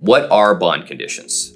What are bond conditions?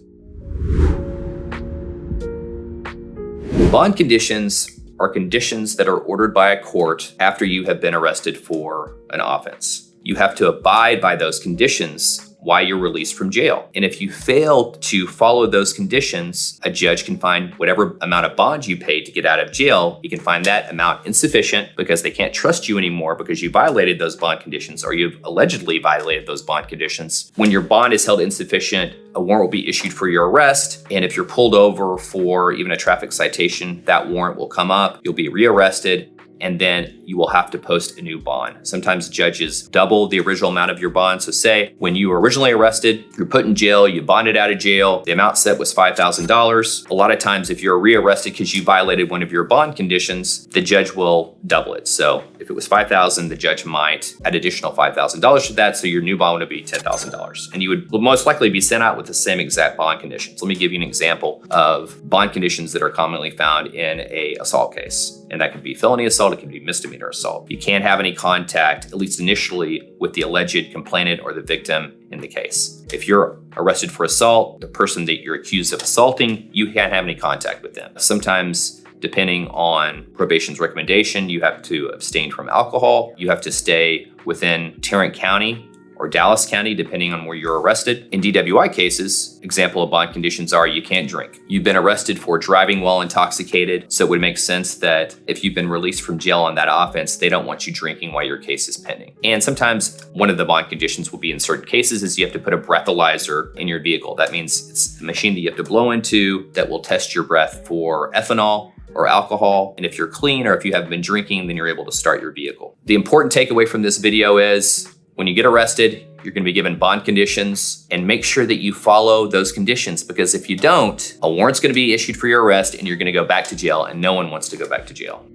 Bond conditions are conditions that are ordered by a court after you have been arrested for an offense. You have to abide by those conditions while you're released from jail. And if you fail to follow those conditions, a judge can find whatever amount of bond you paid to get out of jail, he can find that amount insufficient because they can't trust you anymore because you violated those bond conditions or you've allegedly violated those bond conditions. When your bond is held insufficient, a warrant will be issued for your arrest. And if you're pulled over for even a traffic citation, that warrant will come up, you'll be rearrested, and then you will have to post a new bond. Sometimes judges double the original amount of your bond. So say when you were originally arrested, you're put in jail, you bonded out of jail, the amount set was $5,000. A lot of times if you're rearrested because you violated one of your bond conditions, the judge will double it. So if it was $5,000, the judge might add additional $5,000 to that. So your new bond would be $10,000. And you would most likely be sent out with the same exact bond conditions. Let me give you an example of bond conditions that are commonly found in an assault case. And that could be felony assault, it can be misdemeanor assault. You can't have any contact, at least initially, with the alleged complainant or the victim in the case. If you're arrested for assault, the person that you're accused of assaulting, you can't have any contact with them. Sometimes, depending on probation's recommendation, you have to abstain from alcohol. You have to stay within Tarrant County or Dallas County, depending on where you're arrested. In DWI cases, example of bond conditions are you can't drink. You've been arrested for driving while intoxicated, so it would make sense that if you've been released from jail on that offense, they don't want you drinking while your case is pending. And sometimes one of the bond conditions will be in certain cases is you have to put a breathalyzer in your vehicle. That means it's a machine that you have to blow into that will test your breath for ethanol or alcohol. And if you're clean or if you haven't been drinking, then you're able to start your vehicle. The important takeaway from this video is when you get arrested, you're going to be given bond conditions, and make sure that you follow those conditions, because if you don't, a warrant's going to be issued for your arrest and you're going to go back to jail, and no one wants to go back to jail.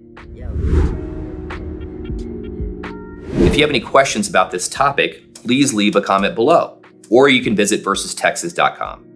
If you have any questions about this topic, please leave a comment below, or you can visit versestexas.com.